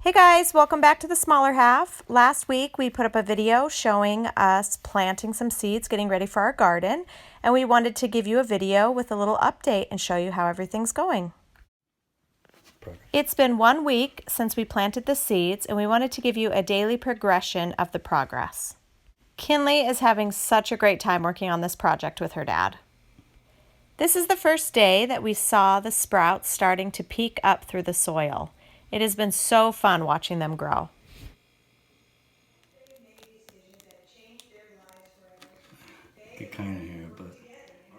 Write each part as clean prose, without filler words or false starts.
Hey guys, welcome back to Thesmallerhalf. Last week we put up a video showing us planting some seeds, getting ready for our garden, and we wanted to give you a video with a little update and show you how everything's going. It's been 1 week since we planted the seeds, and we wanted to give you a daily progression of the progress. Kinley is having such a great time working on this project with her dad. This is the first day that we saw the sprouts starting to peek up through the soil. It has been so fun watching them grow. Get kind of here, but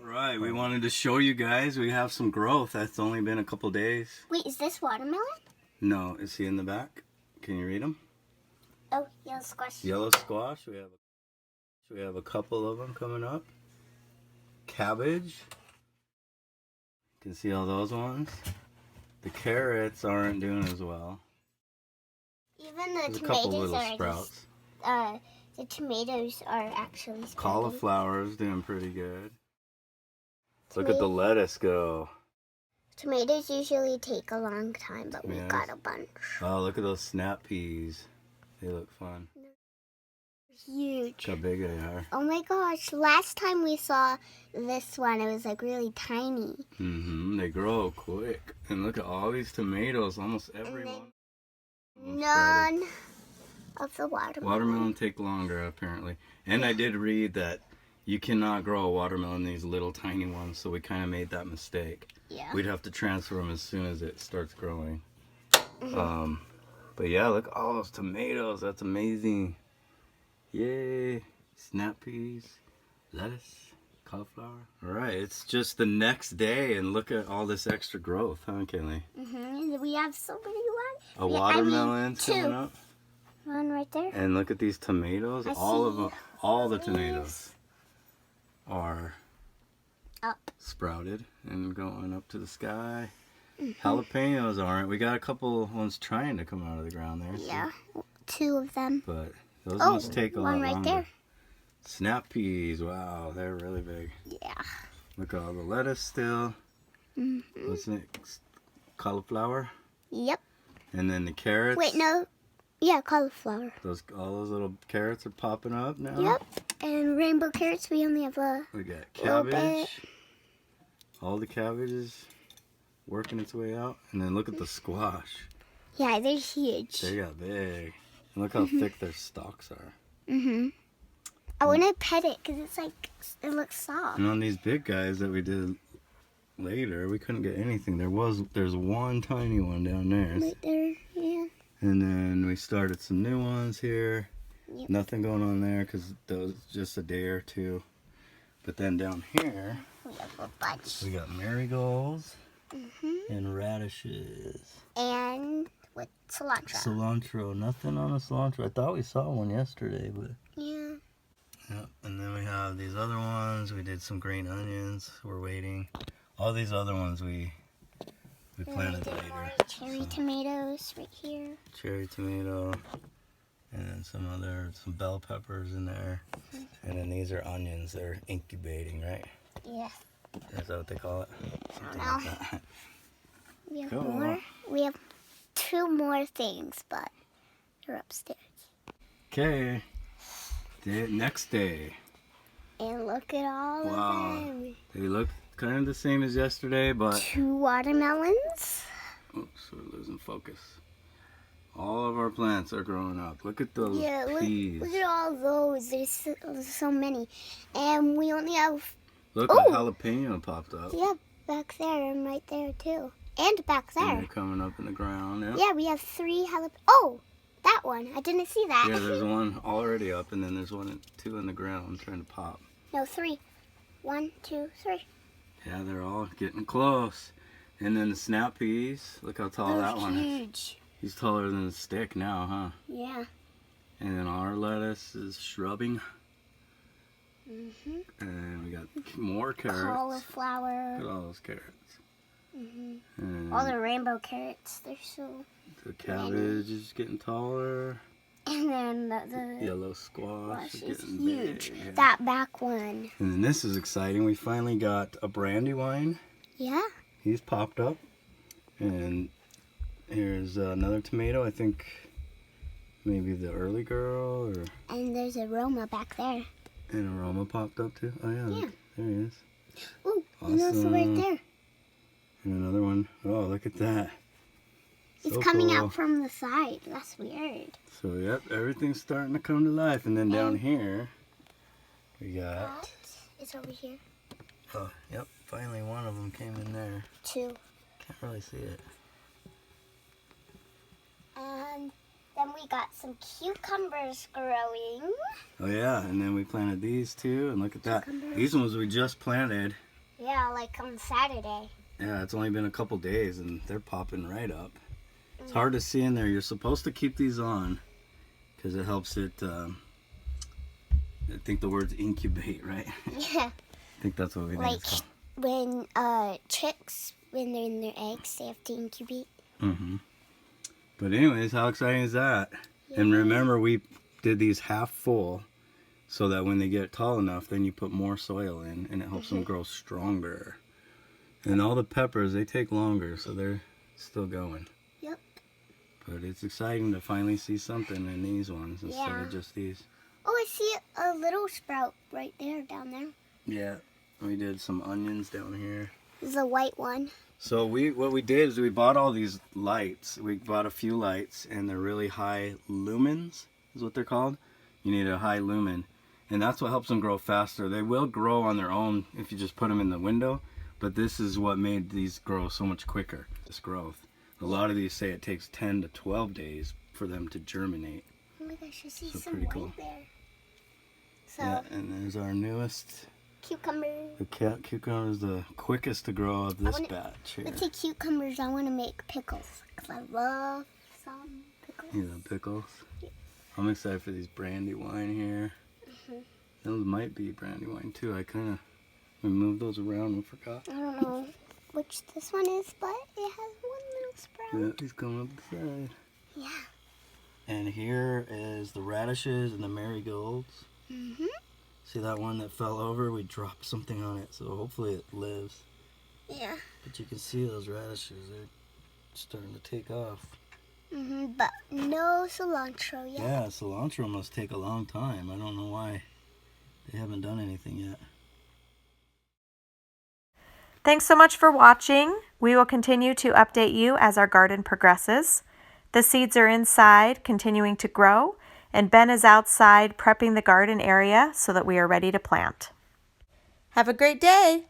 alright, we wanted to show you guys we have some growth. That's only been a couple days. Wait, is this watermelon? No, is he in the back? Can you read them? Oh, yellow squash. Yellow squash. We have a couple of them coming up. Cabbage. You can see all those ones. The carrots aren't doing as well. Even the There's a couple tomatoes little are sprouts. the tomatoes are actually sprouting. Cauliflower is doing pretty good. Look at the lettuce go. Tomatoes usually take a long time, but we got a bunch. Oh, look at those snap peas. They look fun. Huge. Look how big they are. Oh my gosh, last time we saw this one, it was like really tiny. They grow quick. And look at all these tomatoes, almost every one. None of the watermelon. Watermelon take longer, apparently. And I did read that you cannot grow a watermelon in these little tiny ones, so we kind of made that mistake. Yeah. We'd have to transfer them as soon as it starts growing. But yeah, look at all those tomatoes. That's amazing. Yay. Snap peas, lettuce, cauliflower. All right, it's just the next day, and look at all this extra growth, huh, Kinley? We have so many ones. A watermelon coming up. One right there. And look at these tomatoes. All of them, all the tomatoes are up, sprouted and going up to the sky. Jalapenos aren't. We got a couple ones trying to come out of the ground there. Yeah, two of them. But those ones take a lot one right longer. there. Snap peas, wow, they're really big. Yeah. Look at all the lettuce still. What's next? Cauliflower. Yep. And then the carrots. Wait, no. Yeah, cauliflower. All those little carrots are popping up now. Yep. And rainbow carrots, we only have We got cabbage. All the cabbage is working its way out. And then look at the squash. Yeah, they're huge. They got big. And look how thick their stalks are. I want to pet it because it's like, it looks soft. And on these big guys that we did later, we couldn't get anything. There's one tiny one down there. Right there, yeah. And then we started some new ones here. Yep. Nothing going on there because those just a day or two. But then down here, We have a bunch. we got marigolds and radishes. And with cilantro. Cilantro. Nothing on the cilantro. I thought we saw one yesterday, but... Yeah. Yep. And then we have these other ones. We did some green onions. We're waiting. All these other ones we planted later. Cherry tomatoes right here. Cherry tomato. And then some bell peppers in there. And then these are onions. They're incubating, right? Yeah. Is that what they call it? Something know. like that. We have Cool. more. We have two more things, but they're upstairs. Okay. Next day. And look at all Wow. of them. They look kind of the same as yesterday, but... Two watermelons. Oops, we're losing focus. All of our plants are growing up. Look at those peas. Look at all those. There's so many. And we only have... Look, a jalapeno popped up. Yeah, back there and right there too. And back And there. they're coming up in the ground. Yep. Yeah, we have 3 jalapenos. Oh, that one. I didn't see that. Yeah, there's one already up, and then there's two in the ground. I'm trying to pop. No, 3. 1, 2, 3. Yeah, they're all getting close. And then the snap peas. Look how tall that one is. Huge. He's taller than a stick now, huh? Yeah. And then our lettuce is shrubbing. And we got more carrots. Cauliflower. Look at all those carrots. And All the rainbow carrots. They're so... the cabbage is getting taller. And then the Yellow squash is is getting huge. big. That back one. And then this is exciting. We finally got a brandywine. Yeah. He's popped up. And Here's another tomato. I think maybe the early girl or. And there's aroma back there. And aroma popped up too. Oh yeah. Yeah. Look, there he is. Ooh, Awesome. and also right there. And another one. Oh, look at that. It's So coming cool. out from the side. That's weird. So yep, everything's starting to come to life. And then down here, we got. That is over here. Oh, yep. Finally, one of them came in there. 2. Can't really see it. And then we got some cucumbers growing. Oh yeah, and then we planted these two, and look at that. Cucumbers. These ones we just planted. Yeah, like on Saturday. Yeah, it's only been a couple days, and they're popping right up. It's hard to see in there. You're supposed to keep these on because it helps it. I think the word's incubate, right? Yeah. I think that's what we think Like it's called. when chicks, when they're in their eggs, they have to incubate. Mm-hmm. But anyways, how exciting is that? And remember, we did these half full so that when they get tall enough, then you put more soil in, and it helps them grow stronger. And all the peppers, they take longer, so they're still going. Yep. But it's exciting to finally see something in these ones instead of just these. Oh, I see a little sprout right there, down there. Yeah, we did some onions down here. This is a white one. So what we did is we bought all these lights. We bought a few lights, and they're really high lumens is what they're called. You need a high lumen, and that's what helps them grow faster. They will grow on their own if you just put them in the window, but this is what made these grow so much quicker, this growth. A lot of these say it takes 10 to 12 days for them to germinate. Oh my gosh, I see So some pretty white cool. there. So, Yeah, and there's our newest. cucumbers. The cucumber is the quickest to grow of this wanna- batch here. Let's say cucumbers. I want to make pickles because I love some pickles. Yeah, pickles. I'm excited for these brandy wine here. Those might be brandy wine too. I kind of moved those around and forgot. I don't know which this one is, but it has one little sprout. Yeah, he's coming up the side. Yeah. And here is the radishes and the marigolds. Mm-hmm. See that one that fell over? We dropped something on it, so hopefully it lives. Yeah. But you can see those radishes, they're starting to take off. Mm-hmm. But no cilantro yet. Yeah, cilantro must take a long time. I don't know why they haven't done anything yet. Thanks so much for watching. We will continue to update you as our garden progresses. The seeds are inside, continuing to grow, and Ben is outside prepping the garden area so that we are ready to plant. Have a great day!